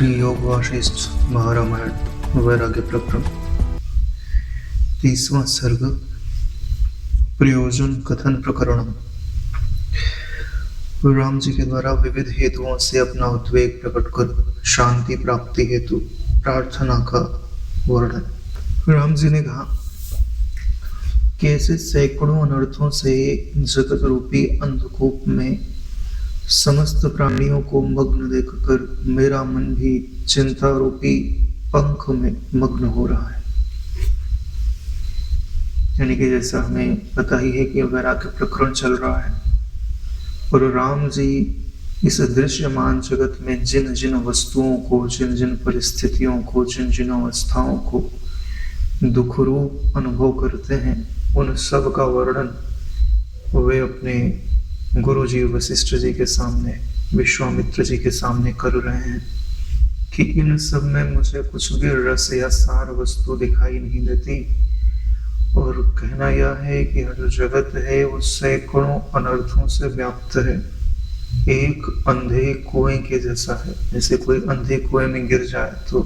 श्री योग वासिष्ठ महारामायण वैराग्य प्रकरण 30वां सर्ग प्रयोजन कथन प्रकरण। राम जी के द्वारा विविध हेतुओं से अपना उद्वेग प्रकट कर शांति प्राप्ति हेतु प्रार्थना का वर्णन। राम जी ने कहा कि ऐसे सैकड़ों अनर्थों से जगत रूपी अंधकूप में समस्त प्राणियों को मग्न देखकर मेरा मन भी चिंता रूपी पंख में मग्न हो रहा है। यानी कि जैसा हमें पता ही है कि वैराग्य प्रकरण चल रहा है और राम जी इस दृश्यमान जगत में जिन जिन वस्तुओं को, जिन जिन परिस्थितियों को, जिन जिन अवस्थाओं को दुख रूप अनुभव करते हैं, उन सब का वर्णन वे अपने गुरु जी वशिष्ठ जी के सामने, विश्वामित्र जी के सामने कर रहे हैं कि इन सब में मुझे कुछ भी रस या सार वस्तु दिखाई नहीं देती। और कहना यह है कि जो जगत है वो सैकड़ों अनर्थों से व्याप्त है, एक अंधे कुएं के जैसा है। जैसे कोई अंधे कुएं में गिर जाए तो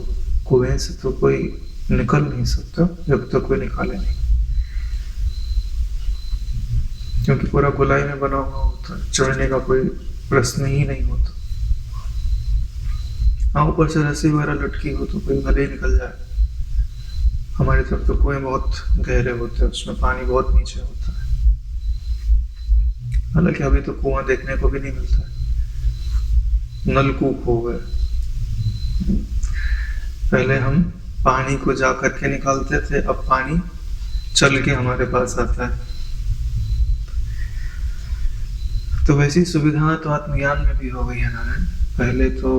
कुएं से तो कोई निकल नहीं सकता जब तक कोई निकाले नहीं, क्योंकि पूरा गोलाई में बना हुआ होता है, चढ़ने का कोई प्रश्न ही नहीं होता। हाँ, ऊपर से रस्सी वगैरह लटकी हो तो कोई भले ही निकल जाए। हमारी तरफ तो कुएं बहुत गहरे होते हैं, उसमें पानी बहुत नीचे होता है। हालांकि अभी तो कुआं देखने को भी नहीं मिलता है, नलकूप हो गए। पहले हम पानी को जा करके निकालते थे, अब पानी चल के हमारे पास आता है। तो वैसी सुविधा तो आत्मज्ञान में भी हो गई है नारायण। पहले तो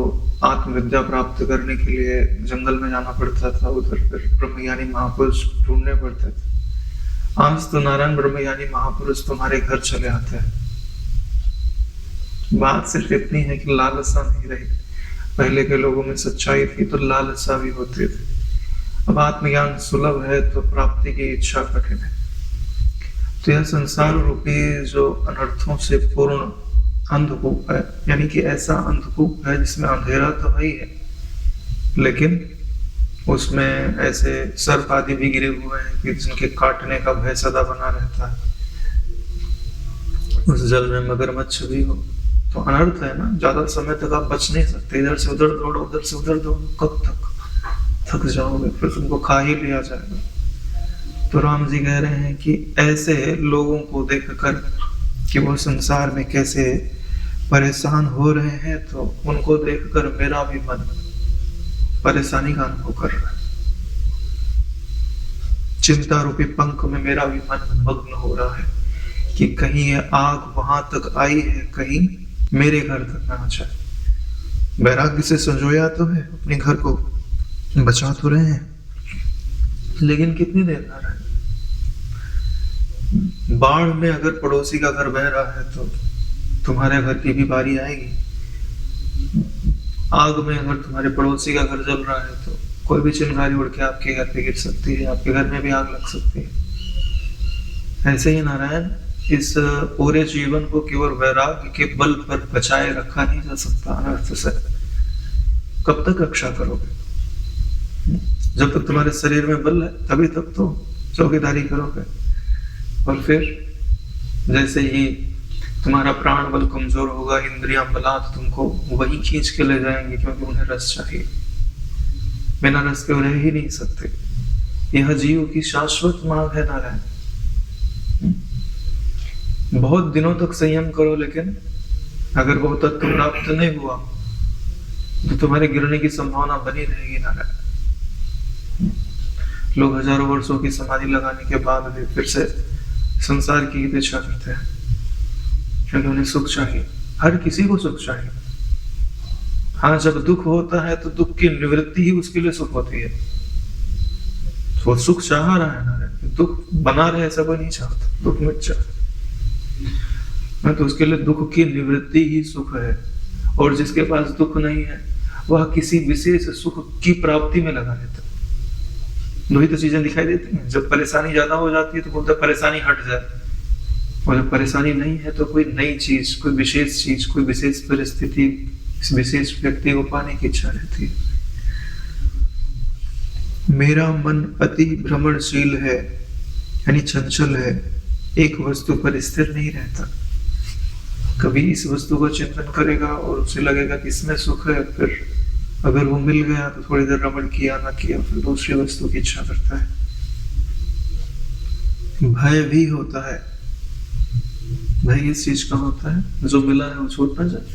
आत्मविद्या प्राप्त करने के लिए जंगल में जाना पड़ता था, उधर फिर ब्रह्मज्ञानी महापुरुष ढूंढने पड़ते थे। आज तो नारायण ब्रह्मज्ञानी महापुरुष तुम्हारे घर चले आते हैं। बात सिर्फ इतनी है कि लालसा नहीं रही। पहले के लोगों में सच्चाई थी तो लालसा भी होती थी। अब आत्मज्ञान सुलभ है तो प्राप्ति की इच्छा कठिन है। तो यह संसार रूपी जो अनर्थों से पूर्ण अंधकूप है, यानी कि ऐसा अंधकूप है जिसमें अंधेरा तो है ही है, लेकिन उसमें ऐसे सर्प आदि भी गिरे हुए हैं कि जिनके काटने का भय सदा बना रहता है। उस जल में मगरमच्छ भी हो तो अनर्थ है ना। ज्यादा समय तक आप बच नहीं सकते, इधर से उधर दौड़ो, उधर से उधर दौड़ो, कब तक थक जाओगे, फिर तुमको खा ही लिया जाएगा। तो राम जी कह रहे हैं कि ऐसे लोगों को देखकर कि वो संसार में कैसे परेशान हो रहे हैं, तो उनको देखकर मेरा भी मन परेशानी का अनुभव कर रहा है। चिंता रूपी पंख में मेरा भी मन मग्न हो रहा है कि कहीं ये आग वहां तक आई है, कहीं मेरे घर तक ना आ जाए। वैराग्य से संजोया तो है, अपने घर को बचा तो रहे हैं, लेकिन कितनी देर ना रहे। बाढ़ में अगर पड़ोसी का घर बह रहा है तो तुम्हारे घर की भी बारी आएगी। आग में अगर तुम्हारे पड़ोसी का घर जल रहा है तो कोई भी चिंगारी उड़ के आपके घर पे गिर सकती है, आपके घर में भी आग लग सकती है। ऐसे ही नारायण इस पूरे जीवन को केवल वैराग्य के बल पर बचाए रखा नहीं जा सकता अनर्थ से। कब तक रक्षा करोगे? जब तक तुम्हारे शरीर में बल है तभी तक तो चौकीदारी करोगे, और फिर जैसे ही तुम्हारा प्राण बल कमजोर होगा, इंद्रियां बलात् तुमको वही खींच के ले जाएंगे, क्योंकि उन्हें रस चाहिए। बिना रस के रह ही नहीं सकते। यह जीव की शाश्वत मांग है नारायण। बहुत दिनों तक संयम करो, लेकिन अगर वो तत्व प्राप्त नहीं हुआ तो तुम्हारे गिरने की संभावना बनी रहेगी नारायण। लोग हजारों वर्षों की समाधि लगाने के बाद भी फिर से संसार की ही इच्छा करते हैं, क्योंकि उन्हें सुख चाहिए। हर किसी को सुख चाहिए। हाँ, जब दुख होता है तो दुख की निवृत्ति ही उसके लिए सुख होती है। तो वो सुख चाह रहा है ना, दुख बना रहे ऐसा कोई नहीं चाहता, दुख मिट जाए तो उसके लिए दुख की निवृत्ति ही सुख है। और जिसके पास दुख नहीं है वह किसी विशेष सुख की प्राप्ति में लगा रहता है। वही तो चीजें दिखाई देती हैं। जब परेशानी ज्यादा हो जाती है तो बोलते परेशानी हट जाए, और जब परेशानी नहीं है तो कोई नई चीज, कोई विशेष चीज, कोई विशेष परिस्थिति इस विशेष व्यक्ति को पाने की इच्छा रहती है। मेरा मन अति भ्रमणशील है, यानी चंचल है, एक वस्तु पर स्थिर नहीं रहता। कभी इस वस्तु का चिंतन करेगा और उसे लगेगा कि इसमें सुख है, फिर अगर वो मिल गया तो थोड़ी देर रमण किया, ना किया, फिर दूसरी वस्तु की इच्छा करता है। भय भी होता है। भय इस चीज का होता है, जो मिला है वो छूट ना जाए।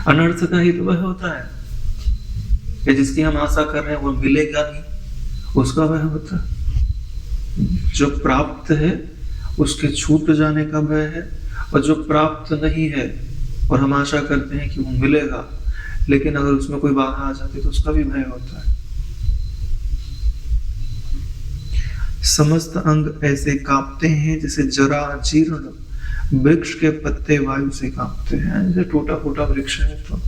अनर्थ का ही तो भय होता है कि जिसकी हम आशा कर रहे हैं वो मिलेगा नहीं, उसका भय होता है। जो प्राप्त है उसके छूट जाने का भय है, और जो प्राप्त नहीं है और हम आशा करते हैं कि वो मिलेगा, लेकिन अगर उसमें कोई बाधा आ जाती तो उसका भी भय होता है। समस्त अंग ऐसे कांपते हैं जैसे जरा जीर्ण वृक्ष के पत्ते वायु से कांपते हैं। जैसे टूटा फूटा वृक्ष है तो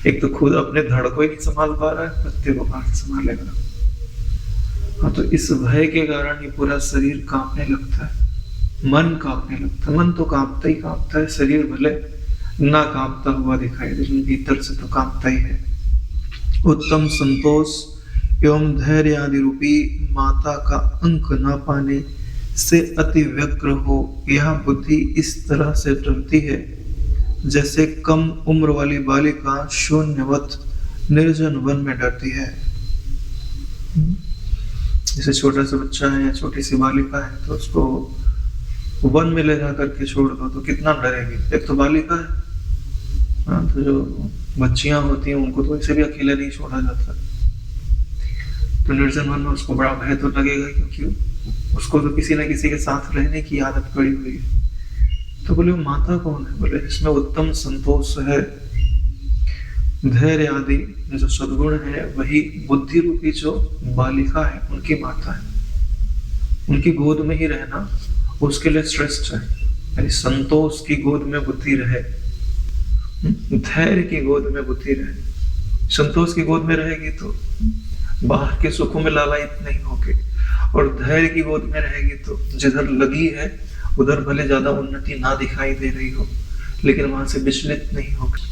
एक तो खुद अपने धड़ को ही नहीं संभाल पा रहा है, पत्ते को कहां से संभालेगा। हाँ, तो इस भय के कारण ही पूरा शरीर कांपने लगता है, मन कांपने लगता है। मन तो कांपता ही कांपता है, शरीर भले ना कांपता हुआ दिखाई दे, लेकिन भीतर से तो कांपता ही है। उत्तम संतोष एवं धैर्य आदि रूपी माता का अंक न पाने से अति व्यग्र हो, यह बुद्धि इस तरह से डरती है जैसे कम उम्र वाली बालिका शून्यवत निर्जन वन में डरती है। जैसे छोटा सा बच्चा है या छोटी सी बालिका है तो उसको वन में ले जा करके छोड़ दो तो कितना डरेगी। एक तो बालिका है, तो जो बच्चियां होती हैं उनको तो वैसे भी अकेले नहीं छोड़ा जाता, तो निर्जन वन में उसको बड़ा भय तो लगेगा, क्योंकि उसको तो किसी न किसी के साथ रहने की आदत पड़ी हुई है। तो बोले वो माता कौन है? बोले जिसमें उत्तम संतोष है, धैर्य आदि जो सद्गुण है, वही बुद्धि रूपी जो बालिका है उनकी माता है। उनकी गोद में ही रहना उसके लिए श्रेष्ठ है। यानी संतोष की गोद में बुद्धि रहे, धैर्य की गोद में बुद्धि रहे। संतोष की गोद में रहेगी तो बाहर के सुखों में लालायित नहीं होगी, और धैर्य की गोद में रहेगी तो जिधर लगी है उधर भले ज्यादा उन्नति ना दिखाई दे रही हो, लेकिन वहां से विचलित नहीं होगी।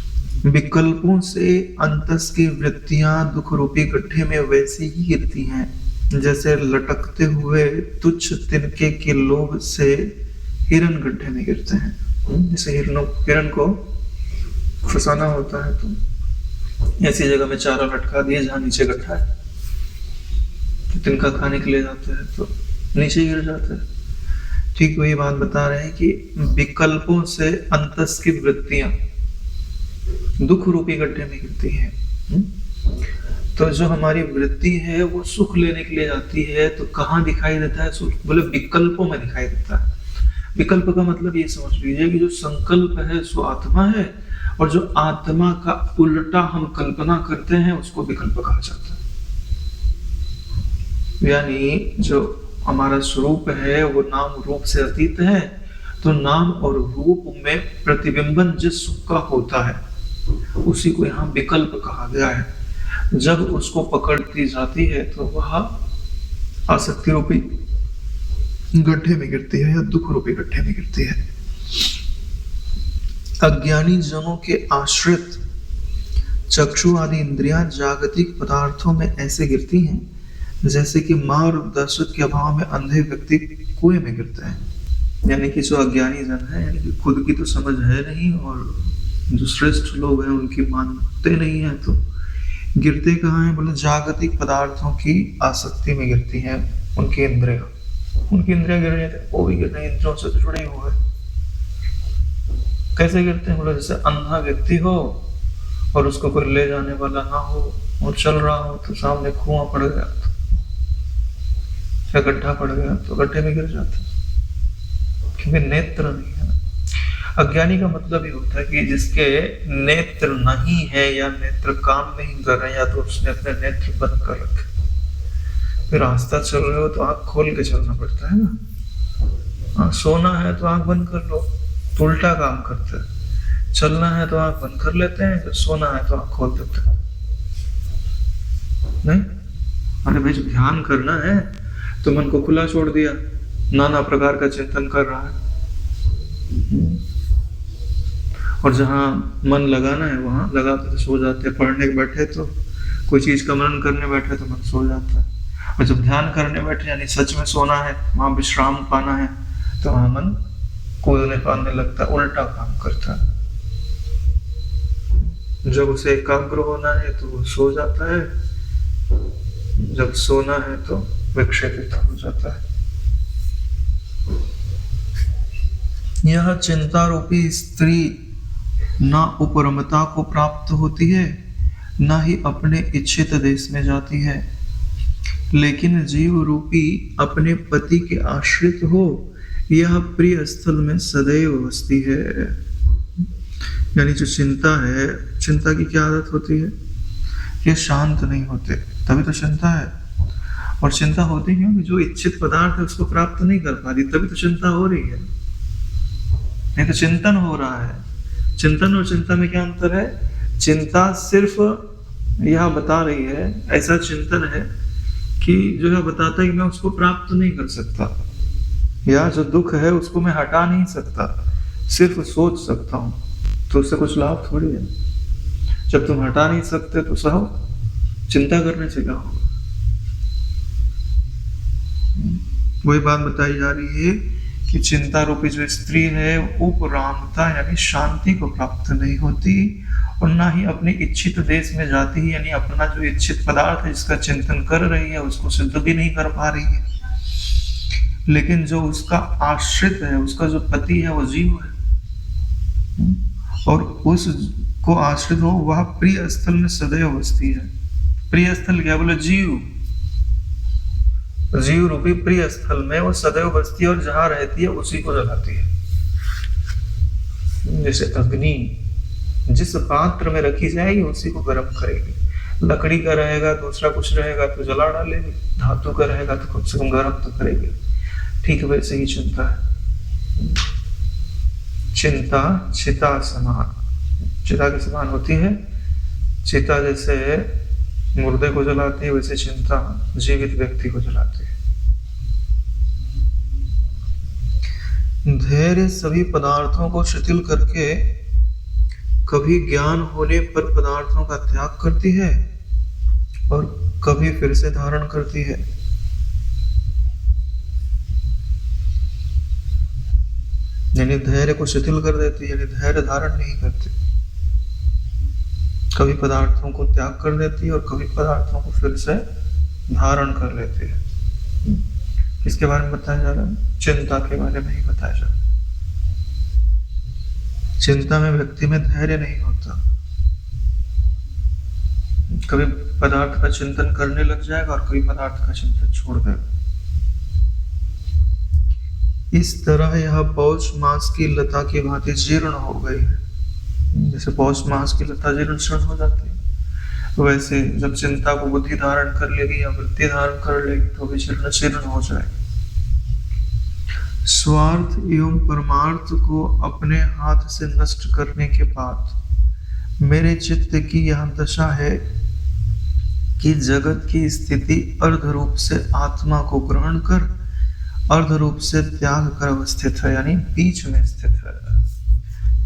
विकल्पों से अंतस की वृत्तियां दुख रूपी गड्ढे में वैसी ही गिरती हैं जैसे लटकते हुए तुच्छ तिनके के लोभ से हिरण गड्ढे में गिरते हैं। जैसे हिरण को फंसाना होता है तो ऐसी जगह में चारा लटका दिए जहां नीचे गड्ढा है, तो तिनका खाने के लिए जाते हैं तो नीचे गिर जाते हैं। ठीक वही बात बता रहे हैं कि विकल्पों से अंतस की वृत्तियां दुख रूपी गड्ढे में गिरती हैं। तो जो हमारी वृत्ति है वो सुख लेने के लिए जाती है, तो कहाँ दिखाई देता है सुख? बोले विकल्पों में दिखाई देता है। विकल्प का मतलब ये समझ लीजिए कि जो संकल्प है सो आत्मा है, और जो आत्मा का उल्टा हम कल्पना करते हैं उसको विकल्प कहा जाता है। यानी जो हमारा स्वरूप है वो नाम रूप से अतीत है, तो नाम और रूप में प्रतिबिंबन जिस सुख का होता है उसी को यहाँ विकल्प कहा गया है। जब उसको पकड़ती जाती है तो वह आसक्ति रूपी गड्ढे में गिरती है या दुख रूपी गड्ढे में गिरती है। अज्ञानी जनों के आश्रित चक्षु आदि इंद्रियां जागतिक पदार्थों में ऐसे गिरती हैं जैसे कि मार्गदर्शक के अभाव में अंधे व्यक्ति कुएं में गिरता है। यानी कि जो अज्ञानी जन है, यानी कि खुद की तो समझ है नहीं और जो श्रेष्ठ लोग हैं उनकी मानते नहीं है, तो गिरते कहाँ हैं? बोले जागतिक पदार्थों की आसक्ति में गिरती हैं उनकी इंद्रियां। उनकी इंद्रियां गिर रही है, वो भी गिर रही है, इंद्रियों से तो जुड़े हुए हैं। कैसे गिरते हैं? बोले जैसे अंधा व्यक्ति हो और उसको कोई ले जाने वाला ना हो और चल रहा हो, तो सामने कुआं पड़ गया या गड्ढा पड़ गया तो गड्ढे में गिर जाता है, क्योंकि नेत्र नहीं है ना। अज्ञानी का मतलब ये होता है कि जिसके नेत्र नहीं है या नेत्र काम नहीं कर रहे, या तो उसने अपने नेत्र बंद कर रखे। फिर रास्ता चल रहे हो तो आंख खोल के चलना पड़ता है ना। सोना है तो आंख बंद कर लो, तो उल्टा काम करते हैं। चलना है तो आंख बंद कर लेते हैं, जब सोना है तो आंख खोल देते हैं। नहीं, अरे भाई जब ध्यान करना है तो मन को खुला छोड़ दिया, नाना प्रकार का चिंतन कर रहा है, और जहाँ मन लगाना है वहाँ लगा के तो सो जाते हैं। पढ़ने बैठे तो कोई चीज का मनन करने बैठे तो मन सो जाता है, और जब ध्यान करने बैठे यानी सच में सोना है, वहां विश्राम पाना है, तो वहां मन कूदने पाने लगता है, उल्टा काम करता है। जब उसे एकाग्र होना है तो वो सो जाता है, जब सोना है तो विक्षेपित हो जाता है। यह चिंता रूपी स्त्री ना उपरमता को प्राप्त होती है, ना ही अपने इच्छित देश में जाती है, लेकिन जीव रूपी अपने पति के आश्रित हो यह प्रिय स्थल में सदैव बसती है। यानी जो चिंता है, चिंता की क्या आदत होती है? ये शांत नहीं होते, तभी तो चिंता है। और चिंता होती क्यों? जो इच्छित पदार्थ है उसको प्राप्त नहीं कर पा रही, तभी तो चिंता हो रही है। नहीं तो चिंतन हो रहा है। चिंतन और चिंता में क्या अंतर है? चिंता सिर्फ यह बता रही है, ऐसा चिंतन है कि जो यह बताता है कि मैं उसको प्राप्त नहीं कर सकता, या जो दुख है उसको मैं हटा नहीं सकता, सिर्फ सोच सकता हूं, तो उससे कुछ लाभ थोड़ी है। जब तुम हटा नहीं सकते तो सहो, चिंता करने से क्या होगा? वही बात बताई जा रही है कि चिंता रूपी जो स्त्री है उपरामता यानी शांति को प्राप्त नहीं होती, और ना ही अपने इच्छित देश में जाती है, यानी अपना जो इच्छित पदार्थ है जिसका चिंतन कर रही है उसको सिद्ध भी नहीं कर पा रही है। लेकिन जो उसका आश्रित है, उसका जो पति है वो जीव है, और उसको आश्रित हो वह प्रिय स्थल में सदैव बसती है। प्रिय स्थल क्या बोले? जीव, जीव रूपी प्रिय स्थल में वो सदैव बसती है, और जहां रहती है उसी को जलाती है। जैसे अग्नि जिस पात्र में रखी जाएगी उसी को गर्म करेगी। लकड़ी का रहेगा, दूसरा कुछ रहेगा तो जला डालेगी, धातु का रहेगा तो कम से कम गर्म तो करेगी। ठीक वैसे ही चिंता है। चिंता चिता समान, चिता के समान होती है। चिता जैसे मुर्दे को जलाती है, वैसे चिंता जीवित व्यक्ति को जलाती है। धैर्य सभी पदार्थों को शिथिल करके कभी ज्ञान होने पर पदार्थों का त्याग करती है और कभी फिर से धारण करती है। यानी धैर्य को शिथिल कर देती है, यानी धैर्य धारण नहीं करती। कभी पदार्थों को त्याग कर देती है और कभी पदार्थों को फिर से धारण कर लेती है। किसके बारे में बताया जा रहा है? चिंता के बारे में ही बताया जा रहा है। चिंता में व्यक्ति में धैर्य नहीं होता, कभी पदार्थ का चिंतन करने लग जाएगा और कभी पदार्थ का चिंतन छोड़ देगा। इस तरह यह पौष मास की लता की भांति जीर्ण हो गई है। जैसे पौष मास की लता जीर्ण शीर्ण हो जाती है, वैसे जब चिंता को बुद्धि धारण कर लेगी या वृत्ति धारण कर लेगी तो भी जीर्ण शीर्ण हो जाएगी। स्वार्थ एवं परमार्थ को अपने हाथ से नष्ट करने के बाद मेरे चित्त की यह दशा है कि जगत की स्थिति अर्ध रूप से आत्मा को ग्रहण कर अर्ध रूप से त्याग कर अवस्थित है, यानी बीच में स्थित है।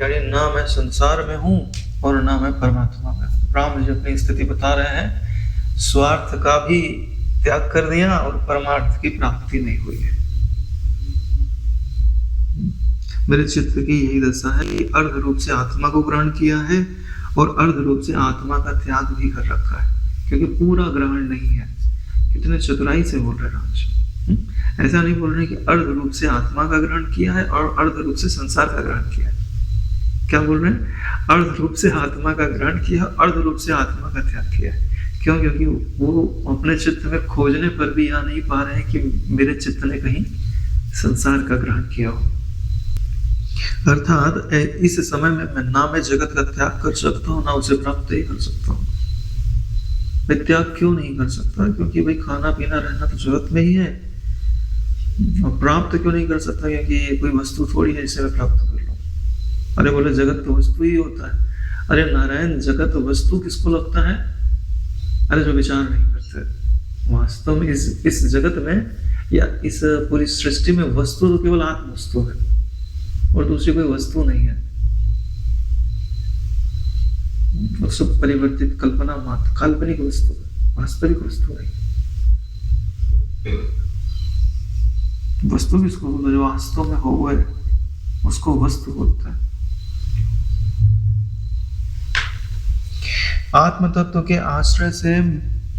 यानी ना मैं संसार में हूं और ना मैं परमात्मा में हूं। राम जी अपनी स्थिति बता रहे हैं, स्वार्थ का भी त्याग कर दिया और परमार्थ की प्राप्ति नहीं हुई है। मेरे चित्त की यही दशा है कि अर्ध रूप से आत्मा को ग्रहण किया है और अर्ध रूप से आत्मा का त्याग भी कर रखा है, क्योंकि पूरा ग्रहण नहीं है। कितने चतुराई से बोल रहे राम जी। ऐसा नहीं बोल रहे कि अर्ध रूप से आत्मा का ग्रहण किया है और अर्ध रूप से संसार का ग्रहण किया है। क्या बोल रहे हैं? अर्ध रूप से आत्मा का ग्रहण किया, अर्ध रूप से आत्मा का त्याग किया है। क्यों? क्योंकि वो अपने चित्त में खोजने पर भी यह नहीं पा रहे हैं कि मेरे चित्त ने कहीं संसार का ग्रहण किया हो। अर्थात इस समय में मैं ना मैं जगत का त्याग कर सकता हूँ ना उसे प्राप्त ही कर सकता हूँ। मैं त्याग क्यों नहीं कर सकता? क्योंकि भाई खाना पीना रहना तो जगत में ही है। और प्राप्त क्यों नहीं कर सकता? क्योंकि ये कोई वस्तु थोड़ी है जिसे मैं प्राप्त कर लूं। अरे बोले जगत तो वस्तु ही होता है। अरे नारायण, जगत वस्तु किसको लगता है? अरे जो विचार नहीं करते। वास्तव में इस जगत में या इस पूरी सृष्टि में वस्तु तो केवल आत्म वस्तु है और दूसरी कोई वस्तु नहीं है। और सब परिवर्तित कल्पना मात्र, काल्पनिक वस्तु है, वास्तविक वस्तु नहीं। वस्तु किसको बोलते, जो वास्तव में हो है उसको वस्तु बोलता है। आत्म तत्व के आश्रय से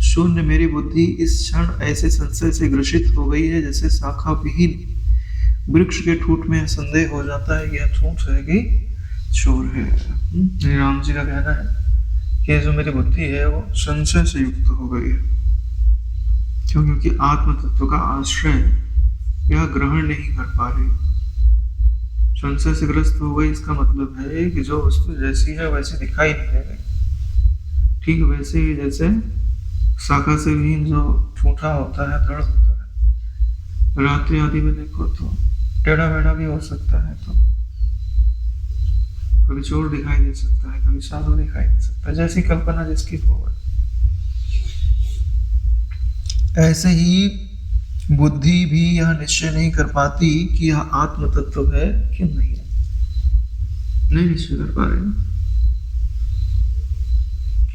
शून्य मेरी बुद्धि इस क्षण ऐसे संशय से ग्रसित हो गई है जैसे शाखा विहीन वृक्ष के ठूंठ में संदेह हो जाता है यह ठूंठ है कि चोर है। राम जी का कहना है कि जो मेरी बुद्धि है वो संशय से युक्त हो गई है। क्यों? क्योंकि आत्म तत्व का आश्रय यह ग्रहण नहीं कर पा रही, संशय से ग्रस्त हो गई। इसका मतलब है कि जो वस्तु जैसी है वैसी दिखाई नहीं दे रही, ठीक वैसे ही जैसे शाखा से विहीन जो ठूठा होता है, दृढ़ होता है, रात्रि आदि में देखो तो टेढ़ा मेढ़ा भी हो सकता है, तो कभी चोर दिखाई दे सकता है, कभी साधु दिखाई दे सकता है, जैसी कल्पना जिसकी हो। ऐसे ही बुद्धि भी यह निश्चय नहीं कर पाती कि यह आत्म तत्व है कि नहीं है, नहीं निश्चय कर पा रहे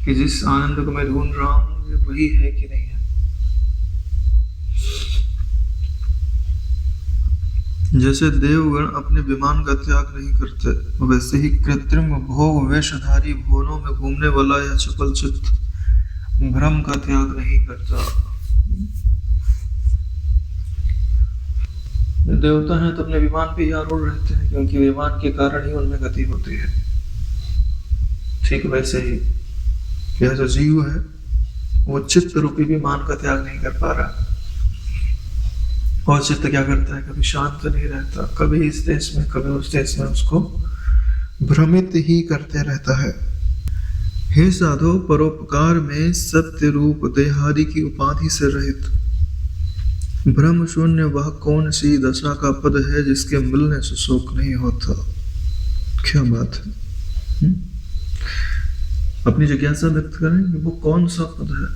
कि जिस आनंद को मैं ढूंढ रहा हूं ये वही है कि नहीं है। जैसे देवगण अपने विमान का त्याग नहीं करते, वैसे ही कृत्रिम भोग वेशधारी भुवनों में घूमने वाला यह चपल चित्त भ्रम का त्याग नहीं करता। देवता हैं तो अपने विमान पे ही आरूढ़ रहते हैं, क्योंकि विमान के कारण ही उनमें गति होती है। ठीक वैसे ही यह जो जीव है वो चित्त रूपी विमान का त्याग नहीं कर पा रहा। और चित्त क्या करता है, कभी शांत नहीं रहता, कभी इस देश में कभी उस देश में उसको भ्रमित ही करते रहता है। हे साधो, परोपकार में सत्य रूप देहादि की उपाधि से रहित ब्रह्म शून्य वह कौन सी दशा का पद है जिसके मिलने से शोक नहीं होता। क्या बात है। अपनी जिज्ञासा व्यक्त करें कि वो कौन सा पद है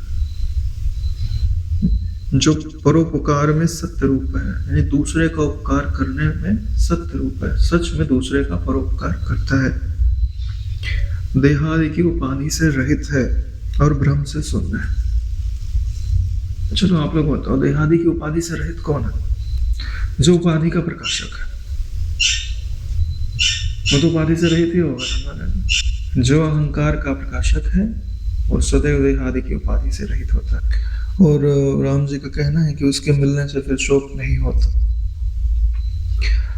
जो परोपकार में सत्य रूप है, यानी दूसरे का उपकार करने में सत्य रूप है, सच में दूसरे का परोपकार करता है, देहादि की उपाधि से रहित है और ब्रह्म से शून्य है। चलो आप लोग बताओ, देहादि की उपाधि से रहित कौन है? जो उपाधि का प्रकाशक है वो तो उपाधि से रहित ही होगा। जो अहंकार का प्रकाशक है वो सदैव देहादि की उपाधि से रहित होता है। और राम जी का कहना है कि उसके मिलने से फिर शोक नहीं होता।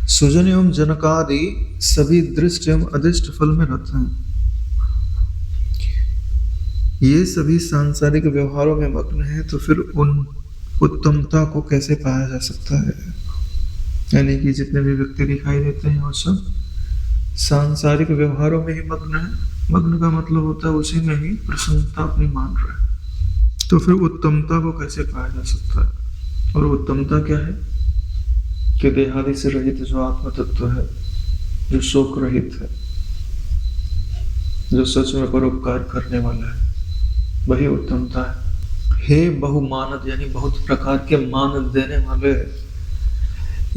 सुजन एवं जनकादि सभी दृष्ट एवं अदृष्ट फल में रहते हैं। ये सभी सांसारिक व्यवहारों में मग्न है, तो फिर उन उत्तमता को कैसे पाया जा सकता है? यानी कि जितने भी व्यक्ति दिखाई देते हैं वो सब सांसारिक व्यवहारों में ही मग्न है। मग्न का मतलब होता है उसी में ही प्रसन्नता अपनी मान रहा है। तो फिर उत्तमता को कैसे पाया जा सकता है? और उत्तमता क्या है कि देहादि से रहित जो आत्म तत्व है, जो शोक रहित है, जो सच में परोपकार करने वाला है, वही उत्तमता है। हे बहुमानद, यानी बहुत प्रकार के मानद देने वाले,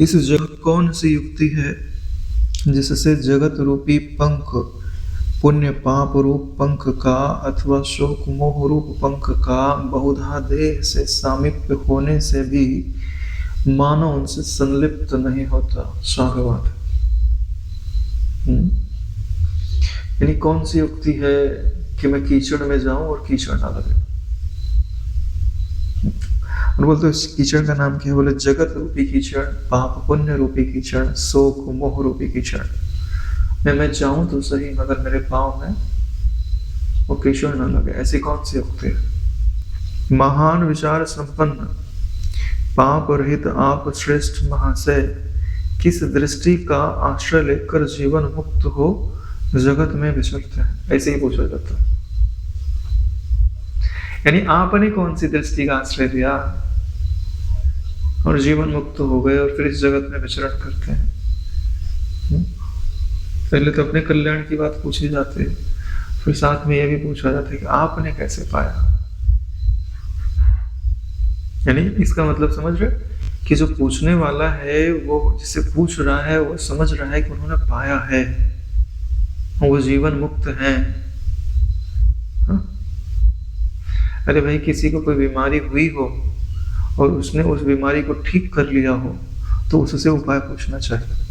इस जगत कौन सी युक्ति है जिससे जगत रूपी पंख, पुण्य पाप रूप पंख का अथवा शोक मोह रूप पंख का बहुधा देह से सामीप्य होने से भी मानव उनसे संलिप्त नहीं होता। स्वागत है। यानी कौन सी युक्ति है कि मैं कीचड़ में जाऊं और कीचड़ ना लगे। और बोलते इस कीचड़ का नाम क्या है? बोले जगत रूपी कीचड़, पाप पुण्य रूपी कीचड़, शोक मोह रूपी कीचड़। मैं जाऊं तो सही, मगर मेरे पांव में वो कीचड़ ना लगे। ऐसी कौन सी युक्ति है? महान विचार संपन्न पाप रहित आप श्रेष्ठ महाशय, किस दृष्टि का आश्रय लेकर जीवन मुक्त हो जगत में विचरते हैं? ऐसे ही पूछा जाता है। यानी आपने कौन सी दृष्टि का आश्रय दिया और जीवन मुक्त हो गए और फिर इस जगत में विचरण करते हैं? पहले तो अपने कल्याण की बात पूछी जाती है, फिर साथ में यह भी पूछा जाता है कि आपने कैसे पाया। यानी इसका मतलब समझ रहे कि जो पूछने वाला है वो जिसे पूछ रहा है वो समझ रहा है कि उन्होंने पाया है, वो जीवन मुक्त है। अरे भाई, किसी को कोई बीमारी हुई हो और उसने उस बीमारी को ठीक कर लिया हो तो उससे उपाय पूछना चाहिए।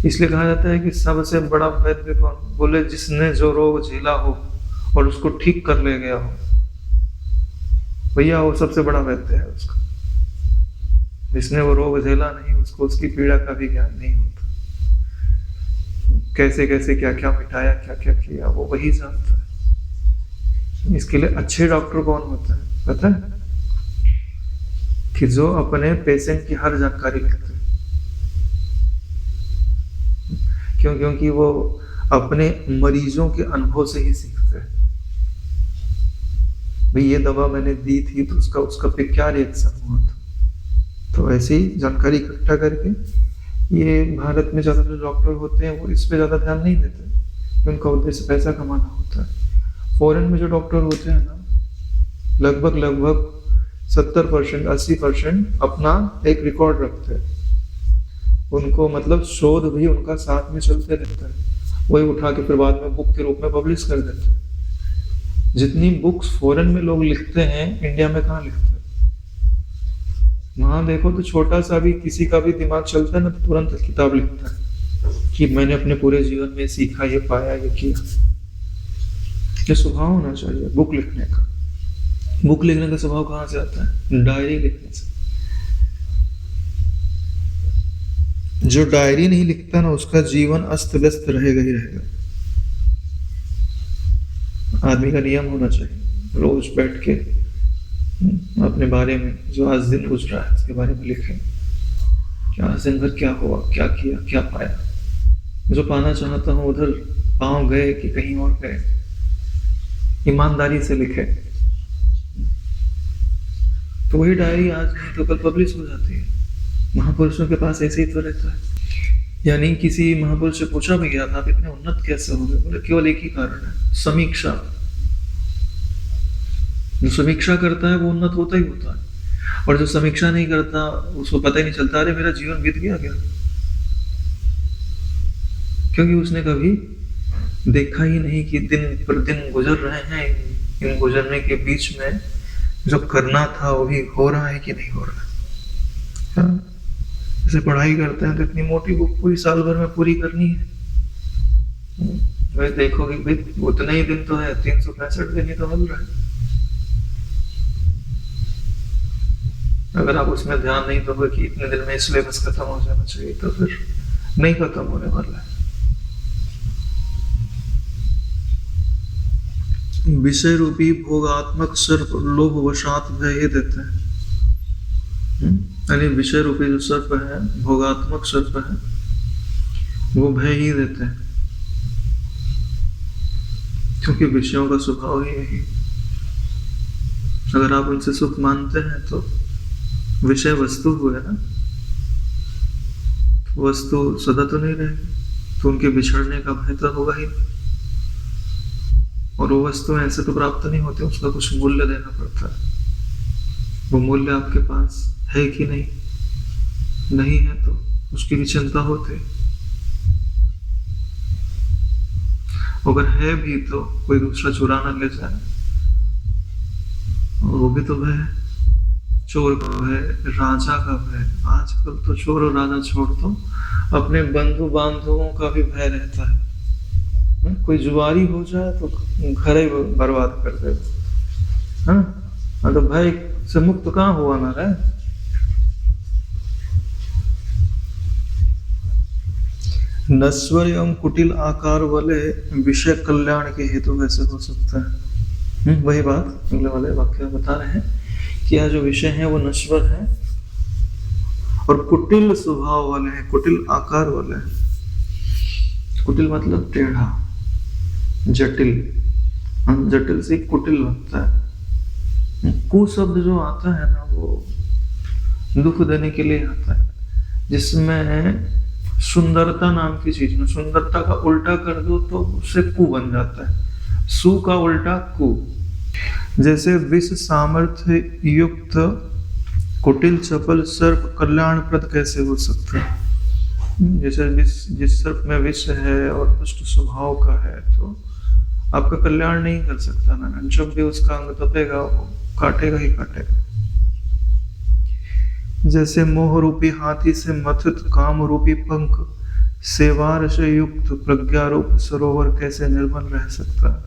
इसलिए कहा जाता है कि सबसे बड़ा वैद्य कौन? बोले जिसने जो रोग झेला हो और उसको ठीक कर ले गया हो, भैया वो सबसे बड़ा वैद्य है उसका। जिसने वो रोग झेला नहीं, उसको उसकी पीड़ा का भी ज्ञान नहीं होता। कैसे कैसे क्या क्या मिटाया, क्या क्या किया, वो वही जानता है। इसके लिए अच्छे डॉक्टर कौन होता है पता है? कि जो अपने पेशेंट की हर जानकारी लेते हैं। क्यों? क्योंकि वो अपने मरीजों के अनुभव से ही सीखते हैं। भाई ये दवा मैंने दी थी तो उसका पे क्या रिएक्शन हुआ था। तो ऐसे ही जानकारी इकट्ठा करके, ये भारत में ज्यादातर डॉक्टर होते हैं वो इस पे ज्यादा ध्यान नहीं देते कि उनका उद्देश्य पैसा कमाना होता है। फॉरेन में जो डॉक्टर होते हैं ना, लगभग 70% 80% अपना एक रिकॉर्ड रखते हैं। उनको मतलब शोध भी उनका साथ में चलते रहता है, वही उठा के फिर बाद में बुक के रूप में पब्लिश कर देते हैं। जितनी बुक्स फॉरेन में लोग लिखते हैं, इंडिया में कहाँ लिखते हैं? वहां देखो तो छोटा सा भी किसी का भी दिमाग चलता है ना, तो तुरंत किताब लिखता है कि मैंने अपने पूरे जीवन में सीखा, ये पाया, ये किया। ये स्वभाव होना चाहिए बुक लिखने का। बुक लिखने का स्वभाव कहाँ से आता है? डायरी लिखने से। जो डायरी नहीं लिखता ना, उसका जीवन अस्त व्यस्त रहेगा ही रहेगा। आदमी का नियम होना चाहिए, रोज बैठ के अपने बारे में, जो आज दिन गुजरा है उसके बारे में लिखें। क्या आज दिन भर क्या हुआ, क्या किया, क्या पाया। जो पाना चाहता हूँ उधर पाँव गए कि कहीं और गए, ईमानदारी से लिखे तो वही डायरी आज नहीं तो कल पब्लिश हो जाती है। महापुरुषों के पास ऐसे ही तो रहता है। यानी किसी महापुरुष से पूछा भी गया था, आप इतने उन्नत कैसे हो गए? बोले केवल एक ही कारण है, समीक्षा। जो समीक्षा करता है वो उन्नत होता ही होता है, और जो समीक्षा नहीं करता उसको पता ही नहीं चलता, अरे मेरा जीवन बीत गया क्या। क्योंकि उसने कभी देखा ही नहीं कि दिन पर दिन गुजर रहे हैं, इन गुजरने के बीच में जो करना था वो भी हो रहा है कि नहीं हो रहा है। जैसे पढ़ाई करते हैं तो इतनी मोटी बुक पूरी साल भर में पूरी करनी है। भाई देखोगे भाई उतना ही दिन तो है, 365 दिन ही तो मिल रहा है। अगर आप उसमें ध्यान नहीं दोगे कि इतने दिन में सिलेबस खत्म हो जाना चाहिए, तो फिर नहीं खत्म होने वाला है। विषय रूपी भोगात्मक सर्प लोभ वशात भय देते हैं। यानी विषय रूपी जो सर्प है, भोगात्मक सर्प है, वो भय ही देते हैं, क्योंकि विषयों का स्वभाव ही यही। अगर आप उनसे सुख मानते हैं तो विषय वस्तु हुए ना, तो वस्तु सदा तो नहीं रहेगी, तो उनके बिछड़ने का भय तो होगा ही। और वो वस्तु ऐसे तो प्राप्त नहीं होती, उसका कुछ मूल्य देना पड़ता है। वो मूल्य आपके पास है कि नहीं है तो उसकी भी चिंता होती। अगर है भी तो कोई दूसरा चुरा ना ले जाए, और वो भी तो भय है। चोर का भय, राजा का भय। आजकल तो चोर और राजा छोड़ दो, अपने बंधु बांधवों का भी भय रहता है। कोई जुआरी हो जाए तो घर ही बर्बाद कर देगा। हाँ, तो भय से मुक्त तो कहाँ हुआ ना रहे। नश्वर एवं कुटिल आकार वाले विषय कल्याण के हेतु कैसे हो सकता है? वही बात अगले वाले वाक्य में बता रहे हैं कि यह जो विषय है वो नश्वर है और कुटिल स्वभाव वाले हैं, कुटिल आकार वाले हैं। कुटिल मतलब टेढ़ा, जटिल। जटिल से कुटिल बनता है। कु शब्द जो आता है ना, वो दुख देने के लिए आता है, जिसमें सुंदरता नाम की चीज में सुंदरता का उल्टा कर दो तो उससे कु बन जाता है। सु का उल्टा कु। जैसे विष सामर्थ्य युक्त कुटिल चपल सर्प कल्याणप्रद कैसे हो सकता है? जैसे जिस सर्प में विष है और दुष्ट स्वभाव का है, तो आपका कल्याण नहीं कर सकता नारायण। जब भी उसका अंग दबेगा वो काटेगा ही काटेगा। जैसे मोह रूपी हाथी से मथित काम रूपी पंख सेवार से युक्त प्रज्ञा रूप सरोवर कैसे निर्मल रह सकता है।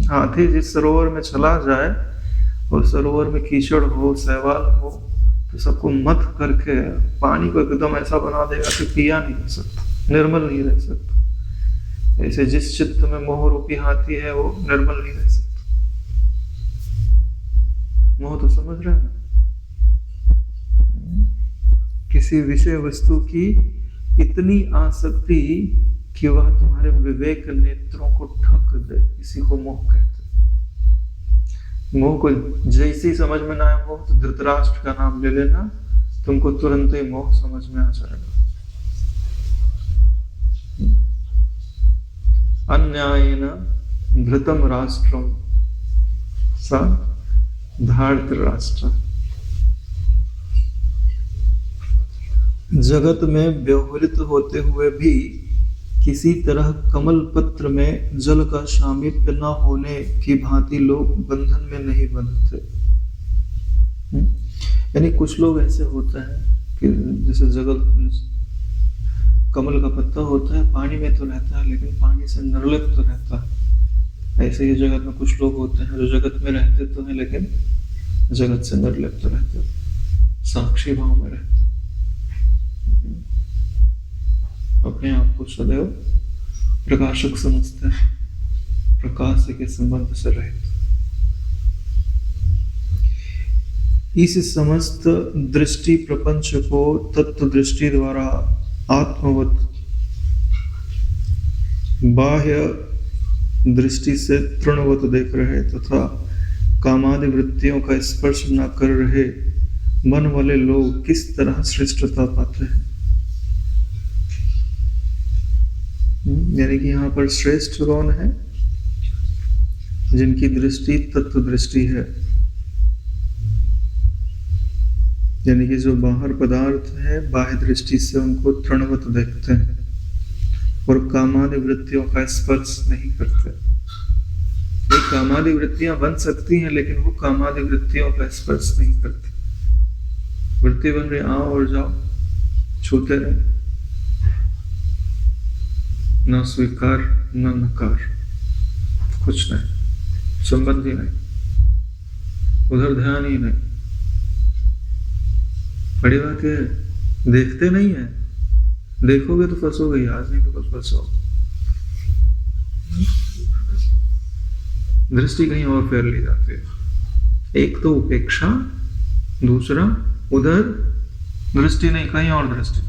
हाथी जिस सरोवर में चला जाए और सरोवर में कीचड़ हो, शैवाल हो, तो सबको मत करके पानी को एकदम ऐसा बना देगा कि पिया नहीं जा सकता, निर्मल नहीं रह सकता। ऐसे जिस चित्त में मोह रूपी हाथी है वो निर्मल नहीं रह सकता। मोह तो समझ रहे हैं ना, किसी विषय वस्तु की इतनी आसक्ति कि वह तुम्हारे विवेक नेत्रों को ढक दे, इसी को मोह कहते हैं। मोह को जैसी समझ में ना आए मोह, तो धृतराष्ट्र का नाम ले लेना, तुमको तुरंत ही मोह समझ में आ जाएगा। अन्यायेन धृतम राष्ट्रम सा धार्तराष्ट्र। जगत में व्यवहृत होते हुए भी किसी तरह कमल पत्र में जल का सामीप्य न होने की भांति लोग बंधन में नहीं बंधते। यानी कुछ लोग ऐसे होते हैं कि जैसे जगत कमल का पत्ता होता है, पानी में तो रहता है लेकिन पानी से निर्लिप्त रहता है। ऐसे ही जगत में कुछ लोग होते हैं जो जगत में रहते तो हैं लेकिन जगत से निर्लिप्त रहते, साक्षी भाव में रहते, अपने आप को सदैव प्रकाशक समझते हैं, प्रकाश के संबंध से रहते। इस समस्त दृष्टि प्रपंच को तत्व दृष्टि द्वारा आत्मवत बाह्य दृष्टि से तृणवत देख रहे तथा कामादि वृत्तियों का स्पर्श न कर रहे मन वाले लोग किस तरह श्रेष्ठता पाते हैं। यानी कि यहाँ पर श्रेष्ठ कौन है? जिनकी दृष्टि तत्व दृष्टि है, यानी कि जो बाहर पदार्थ है बाह्य दृष्टि से उनको तृणवत देखते हैं और कामादि वृत्तियों का स्पर्श नहीं करते। ये कामादि वृत्तियां बन सकती हैं लेकिन वो कामादि वृत्तियों का स्पर्श नहीं करती। वृत्ति बन रही, आओ और जाओ, छूते रहे, न स्वीकार न नकार, कुछ नहीं, संबंध ही नहीं, उधर ध्यान ही नहीं। बड़ी बात है, देखते नहीं है, देखोगे तो फंसोगे, आज नहीं तो कल फंसोगे। दृष्टि कहीं और फेर ली जाती है। एक तो उपेक्षा, दूसरा उधर दृष्टि नहीं, कहीं और दृष्टि।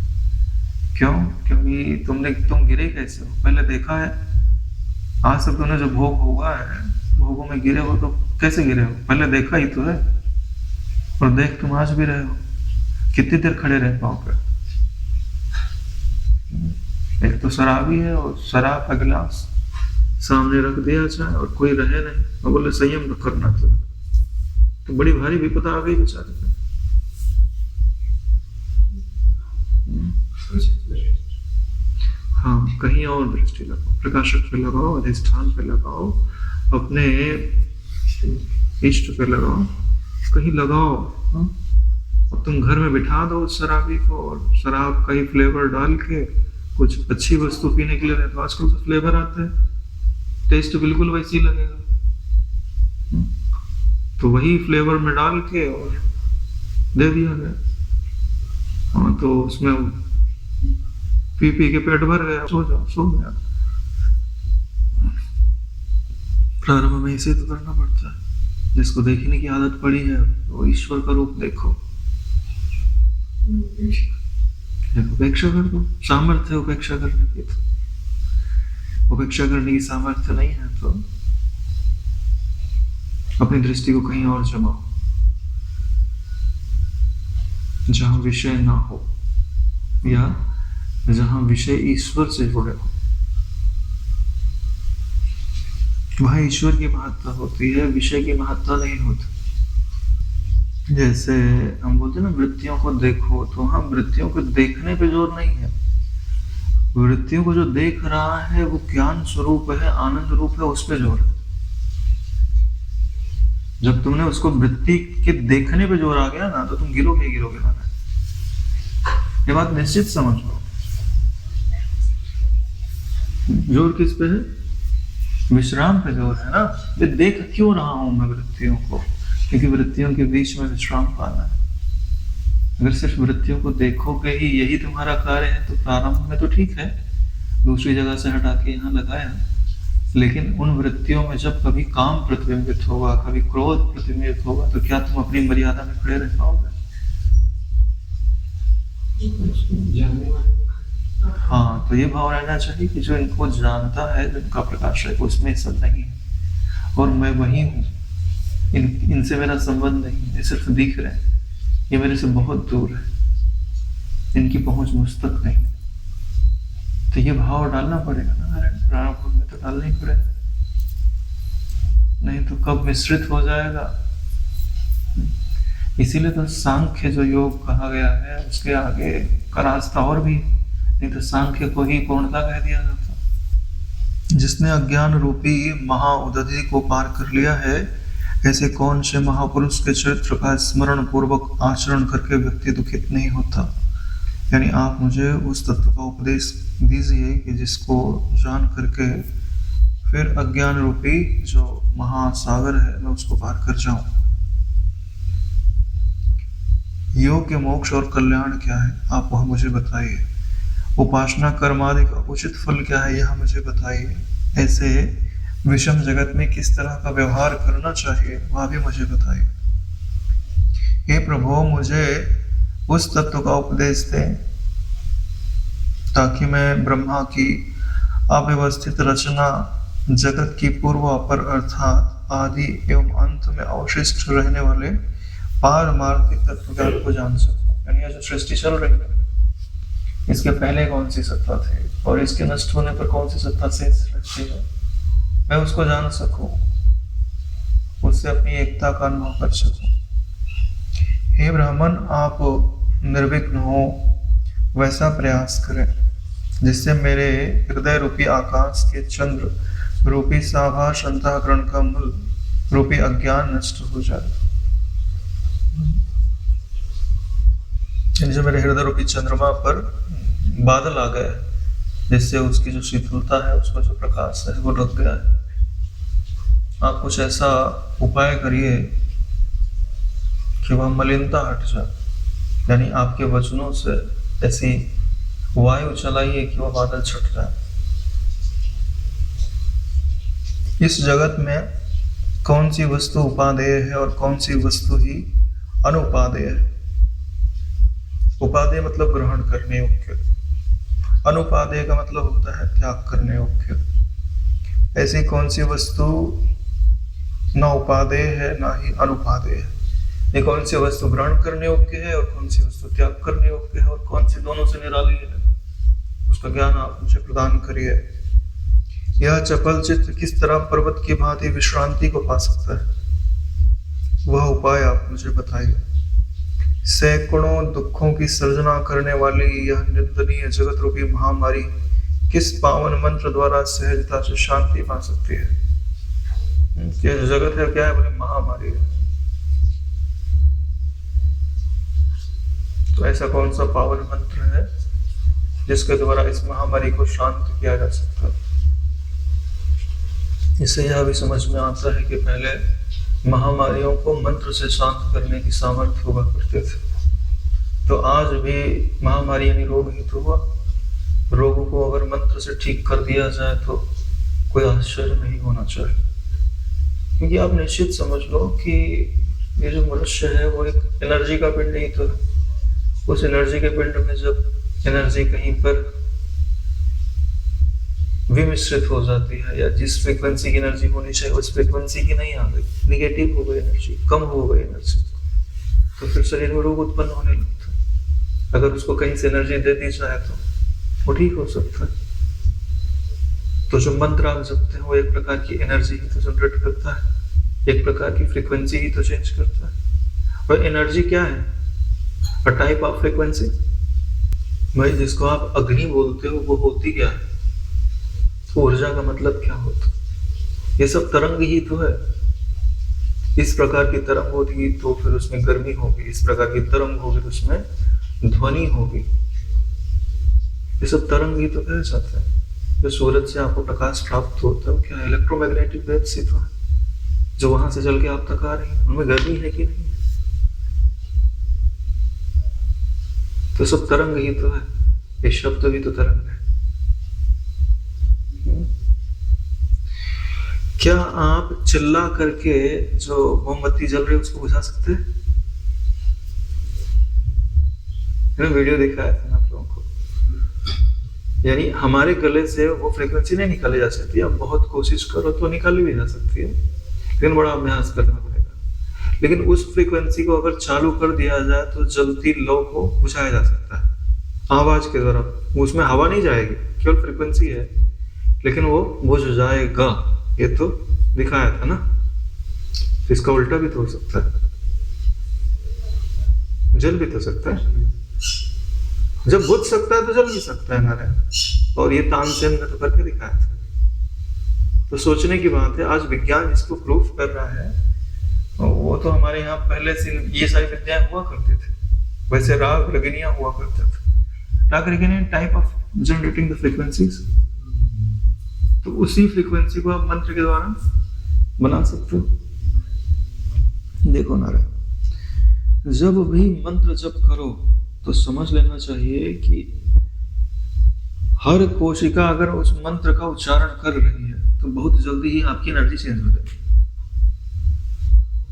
क्यों? क्योंकि तुम गिरे कैसे हो, पहले देखा है? आज तक तुमने जो भोग हुआ है, भोगों में गिरे हो तो कैसे गिरे हो? पहले देखा ही तो है, और देख तुम आज भी रहे हो। कितनी देर खड़े रह पाओगे? एक तो शराबी है और शराब का गिलास सामने रख दिया जाए और कोई रहे नहीं और बोले संयम तो करना, तो बड़ी भारी विपदा आ गई बेचारे पे। हाँ, कहीं और दृष्टि लगाओ, प्रकाशक पे लगाओ, अधिष्ठान पे लगाओ, अपने इष्ट पे लगाओ, कहीं लगाओ। हाँ? अब तुम घर में बिठा दो शराबी को और शराब का ही फ्लेवर डाल के कुछ अच्छी वस्तु पीने के लिए, तो आजकल तो फ्लेवर आते हैं, टेस्ट बिल्कुल वैसी लगेगा, तो वही फ्लेवर में डाल के और दे दिया गया। हाँ, तो उसमें पी के पेट भर गया, सो जाओ, सो गया। प्रारंभ में इसे तो करना पड़ता है। जिसको देखने की आदत पड़ी है वो ईश्वर का रूप देखो, उपेक्षा कर दो। सामर्थ्य उपेक्षा करने की, तो उपेक्षा करने की सामर्थ्य नहीं है तो अपनी दृष्टि को कहीं और जमाओ, जहां विषय ना हो या जहां विषय ईश्वर से जुड़े हो, वहां ईश्वर की महत्ता होती है, विषय की महत्ता नहीं होती। जैसे हम बोलते हैं ना, वृत्तियों को देखो, तो वहां वृत्तियों को देखने पे जोर नहीं है, वृत्तियों को जो देख रहा है वो ज्ञान स्वरूप है, आनंद रूप है, उस पर जोर है। जब तुमने उसको वृत्ति के देखने पे जोर आ गया ना, तो तुम गिरोगे ना। ये बात निश्चित समझ लो। जोर किस पे है? विश्राम पे जोर है ना। ये देख क्यों रहा हूं मैं वृत्तियों को? क्योंकि वृत्तियों के बीच में विश्राम पाना है। अगर सिर्फ वृत्तियों को देखोगे ही, यही तुम्हारा कार्य है, तो प्रारंभ में तो ठीक है, दूसरी जगह से हटा के यहाँ लगाया। लेकिन उन वृत्तियों में जब कभी काम प्रतिबिंबित होगा, कभी क्रोध प्रतिबिंबित होगा, तो क्या तुम अपनी मर्यादा में खड़े रह पाओगे? हाँ, तो ये भाव रहना चाहिए कि जो इनको जानता है, जो इनका प्रकाश है, उसमें सब नहीं है और मैं वही हूँ। इनसे मेरा संबंध नहीं है, सिर्फ दिख रहे हैं, ये मेरे से बहुत दूर है, इनकी पहुंच मुझ तक नहीं। तो ये भाव डालना पड़ेगा ना नारायण, प्रारंभ में तो डालना ही पड़ेगा, नहीं तो कब मिश्रित हो जाएगा। इसीलिए तो सांख्य जो योग कहा गया है, उसके आगे का रास्ता और भी, नहीं तो सांख्य को ही पूर्णता कह दिया जाता। जिसने अज्ञान रूपी महाउदधि को पार कर लिया है, ऐसे कौन से महापुरुष के चरित्र का स्मरण पूर्वक आचरण करके व्यक्ति दुखित नहीं होता। यानी आप मुझे उस तत्व का उपदेश दीजिए कि जिसको जान करके फिर अज्ञान रूपी जो महासागर है, मैं उसको पार कर जाऊं। योग के मोक्ष और कल्याण क्या है, आप वह मुझे बताइए। उपासना कर्म आदि का उचित फल क्या है, यह मुझे बताइए। ऐसे विषम जगत में किस तरह का व्यवहार करना चाहिए, वह भी मुझे बताइए। हे प्रभु, मुझे उस तत्व का उपदेश दें ताकि मैं ब्रह्मा की अव्यवस्थित रचना, जगत की पूर्व अपर अर्थात आदि एवं अंत में अवशिष्ट रहने वाले पारमार्थिक तत्व ज्ञान को जान सकूं। यानी जो सृष्टि चल रही है, इसके पहले कौन सी सत्ता थी और इसके नष्ट होने पर कौन सी सत्ता शेष रहती है, मैं उसको जान सकूं, उससे अपनी एकता का अनुभव कर सकूं। हे ब्राह्मण, आप निर्विघ्न हो वैसा प्रयास करें जिससे मेरे हृदय रूपी आकाश के चंद्र रूपी साभाष अंतःकरण का मूल रूपी अज्ञान नष्ट हो जाए। जो मेरे हृदय रूपी चंद्रमा पर बादल आ गए, जिससे उसकी जो शीतलता है, उसका जो प्रकाश है, वो ढक गया है। आप कुछ ऐसा उपाय करिए कि वह मलिनता हट जाए। यानी आपके वचनों से ऐसी वायु चलाइए कि वह बादल छट जाए। इस जगत में कौन सी वस्तु उपादेय है और कौन सी वस्तु ही अनुपादेय है। उपादेय मतलब ग्रहण करने योग्य, अनुपादेय का मतलब होता है त्याग करने योग्य। ऐसी कौन सी वस्तु न उपादेय है ना ही अनुपादेय है। ये कौन सी वस्तु ग्रहण करने योग्य है और कौन सी वस्तु त्याग करने योग्य है और कौन सी दोनों से निराली है, उसका ज्ञान आप मुझे प्रदान करिए। यह चपल चित्त किस तरह पर्वत की भांति विश्रांति को पा सकता है, वह उपाय आप मुझे बताइए। सैकड़ों दुखों की सर्जना करने वाली यह निंदनीय जगत रूपी महामारी किस पावन मंत्र द्वारा सहजता से शांति पा सकती है। ये जो जगत है क्या है, बोले महामारी है। तो ऐसा कौन सा पावन मंत्र है जिसके द्वारा इस महामारी को शांत किया जा सकता है। इससे यह भी समझ में आता है कि पहले महामारियों को मंत्र से शांत करने की सामर्थ्य हुआ करते थे। तो आज भी महामारी यानी रोग ही तो हुआ। रोगों को अगर मंत्र से ठीक कर दिया जाए तो कोई आश्चर्य नहीं होना चाहिए। क्योंकि आप निश्चित समझ लो कि ये जो मनुष्य है वो एक एनर्जी का पिंड ही तो है। उस एनर्जी के पिंड में जब एनर्जी कहीं पर विमिश्रित हो जाती है या जिस फ्रीक्वेंसी की एनर्जी होनी चाहिए उस फ्रीक्वेंसी की नहीं आ गई, निगेटिव हो गई एनर्जी, कम हो गई एनर्जी, तो फिर शरीर में रोग उत्पन्न होने लगता है। अगर उसको कहीं से एनर्जी दे दी जाए तो वो ठीक हो सकता है। तो जो मंत्र आप जपते हैं वो एक प्रकार की एनर्जी ही तो जनरेट करता है, एक प्रकार की फ्रीक्वेंसी ही तो चेंज करता है। और एनर्जी क्या है? A type of frequency. भाई जिसको आप अग्नि बोलते हो वो होती क्या है? ऊर्जा का मतलब क्या होता? ये सब तरंग ही तो है। इस प्रकार की तरंग होगी तो फिर उसमें गर्मी होगी, इस प्रकार की तरंग होगी तो उसमें ध्वनि होगी। ये सब तरंग ही तो कह सकते हैं। जो सूरज से आपको प्रकाश प्राप्त होता है वो क्या है? इलेक्ट्रोमैग्नेटिक वेव्स ही तो है, जो वहां से चल के आप तक आ रही है। उनमें गर्मी है कि नहीं? तो सब तरंग ही तो है। ये शब्द भी तो तरंग है। क्या आप चिल्ला करके जो मोमबत्ती जल रही है उसको बुझा सकते हैं? वीडियो दिखाया था ना आप लोगों को। यानी हमारे गले से वो फ्रीक्वेंसी नहीं निकाली जा सकती। आप बहुत कोशिश करो तो निकाली भी जा सकती है, लेकिन बड़ा अभ्यास करना पड़ेगा। लेकिन उस फ्रीक्वेंसी को अगर चालू कर दिया जाए तो जलती लौ को बुझाया जा सकता है आवाज के द्वारा। उसमें हवा नहीं जाएगी, केवल फ्रीक्वेंसी है, लेकिन वो बुझ जाएगा। ये तो दिखाया था ना। इसका उल्टा भी तो हो सकता है, जल भी तो सकता है। जब बुझ सकता है तो जल भी सकता है हमारे। और ये तानसेन ने तो करके दिखाया था। तो सोचने की बात है, आज विज्ञान इसको प्रूफ कर रहा है। वो तो हमारे यहाँ पहले से ये सारी विद्याएं हुआ करते थे। वैसे राग रगिनियां हुआ करते थे। राग रगिनिया type of generating the frequencies. तो उसी फ्रीक्वेंसी को आप मंत्र के द्वारा बना सकते हो। देखो नारायण, जब भी मंत्र जप करो तो समझ लेना चाहिए कि हर कोशिका अगर उस मंत्र का उच्चारण कर रही है तो बहुत जल्दी ही आपकी एनर्जी चेंज हो जाएगी।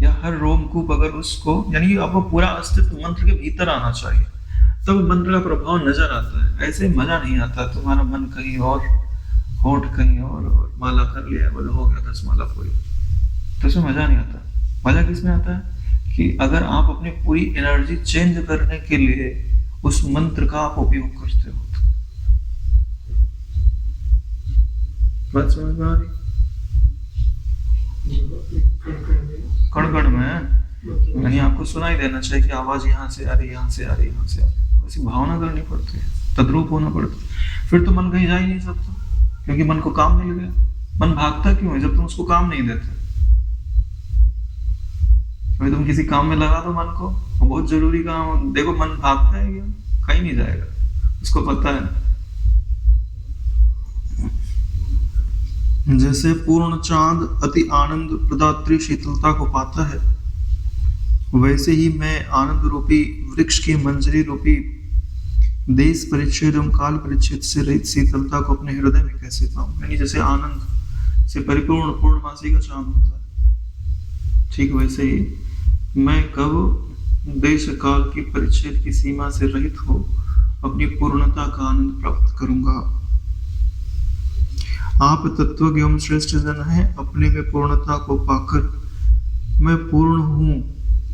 या हर रोमकूप अगर उसको, यानी आपको पूरा अस्तित्व मंत्र के भीतर आना चाहिए, तब मंत्र का प्रभाव नजर आता है। ऐसे मजा नहीं आता। तुम्हारा मन कहीं और, होठ कहीं और माला कर लिया, बोले हो गया 10 माला पूरी, तो इसमें मजा नहीं आता। मजा किस में आता है कि अगर आप अपनी पूरी एनर्जी चेंज करने के लिए उस मंत्र का आप उपयोग करते हो। बात समझ में आ रही? कण कण में यानी आपको सुनाई देना चाहिए कि आवाज यहाँ से आ रही, यहाँ से आ रही, यहाँ से आ रही। ऐसी भावना करनी पड़ती है, तद्रूप होना पड़ता है। फिर तो मन कहीं जा ही नहीं सकता, क्योंकि मन को काम मिल गया। मन भागता क्यों है? जब तुम उसको काम नहीं देते। अभी तुम किसी काम में लगा दो मन को, वो बहुत जरूरी काम, देखो मन भागता है क्या? कहीं नहीं जाएगा, उसको पता है। जैसे पूर्ण चांद अति आनंद प्रदात्री शीतलता को पाता है, वैसे ही मैं आनंद रूपी वृक्ष की मंजरी रूपी देश परिच्छेद एवं काल परिच्छेद से रहित शीतलता को अपने हृदय में कैसे पाऊं। यानी जैसे आनंद से परिपूर्ण पूर्णमासी का चांद होता है, ठीक वैसे ही मैं कब देश काल की परिच्छेद की सीमा से रहित हो अपनी पूर्णता का आनंद प्राप्त करूंगा। आप तत्व एवं श्रेष्ठ जन हैं, अपने में पूर्णता को पाकर मैं पूर्ण हूं,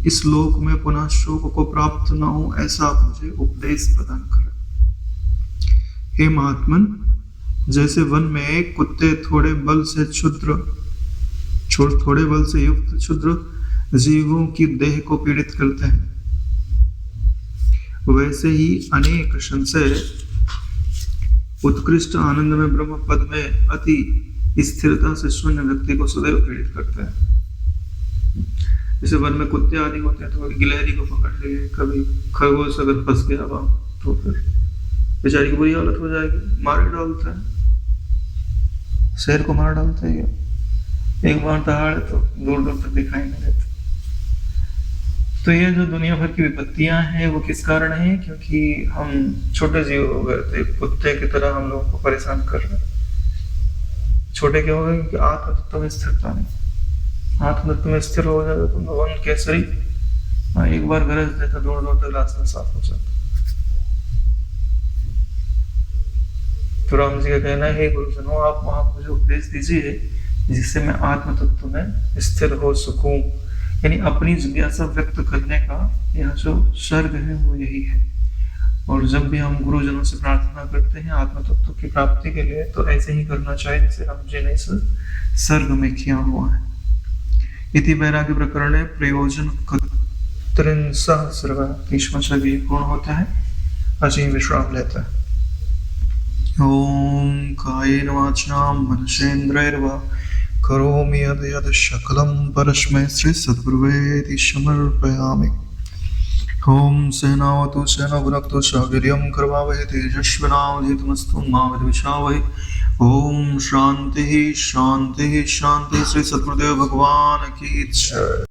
इस लोक में पुनः शोक को प्राप्त न हो, ऐसा आप मुझे उपदेश प्रदान करें। हे महात्मन, जैसे वन में कुत्ते थोड़े बल से युक्त क्षुद्र जीवों की देह को पीड़ित करते हैं, वैसे ही अनेक संशय उत्कृष्ट आनंद में ब्रह्म पद में अति स्थिरता से शून्य व्यक्ति को सदैव पीड़ित करते हैं। जैसे वन में कुत्ते आदि होते हैं तो गिलहरी को पकड़ लिए, कभी खरगोश अगर फंस गया वहां तो फिर बेचारी की बुरी हालत हो जाएगी, मार डालता है, शेर को मार डालता है। एक बार दहाड़ तो दूर दूर तक दिखाई नहीं देता। तो ये जो दुनिया भर की विपत्तियां हैं वो किस कारण है? क्योंकि हम छोटे जीव हो गए थे, कुत्ते की तरह हम लोगों को परेशान कर रहे। छोटे क्या हो गए? क्योंकि आत्म तत्व में स्थिरता नहीं। आत्म तत्व में स्थिर हो जाता तो वन केसरी एक बार गरज देता, दूर दूर तक रास्ता साफ हो जाता। तो राम जी का कहना है, गुरुजनों आप वहां मुझे उपदेश दीजिए जिससे मैं आत्म तत्व में स्थिर हो सकूं। यानी अपनी जिज्ञासा व्यक्त करने का यह जो सर्ग है वो यही है। और जब भी हम गुरुजनों से प्रार्थना करते हैं आत्म तत्व की प्राप्ति के लिए, तो ऐसे ही करना चाहिए जैसे राम जी ने इस सर्ग में किया हुआ है। इति वैराग्य प्रकरण प्रयोजन 63 सर्ग 20वां सर्ग पूर्ण होता है। आज ही विश्राम लेता है। ओम कायेन वाचा मनसेन्द्रियर्वा करोमि यद्यत् सकलं परस्मै श्री सद्गुरुवे समर्पयामि। ओम सहनावतु सहनौ भुनक्तु सह वीर्यं करवावहै तेजस्विनावधीतमस्तु मा विद्विषावहै। ओम शांति शांति शांति। श्री सद्गुरुदेव भगवान की जय।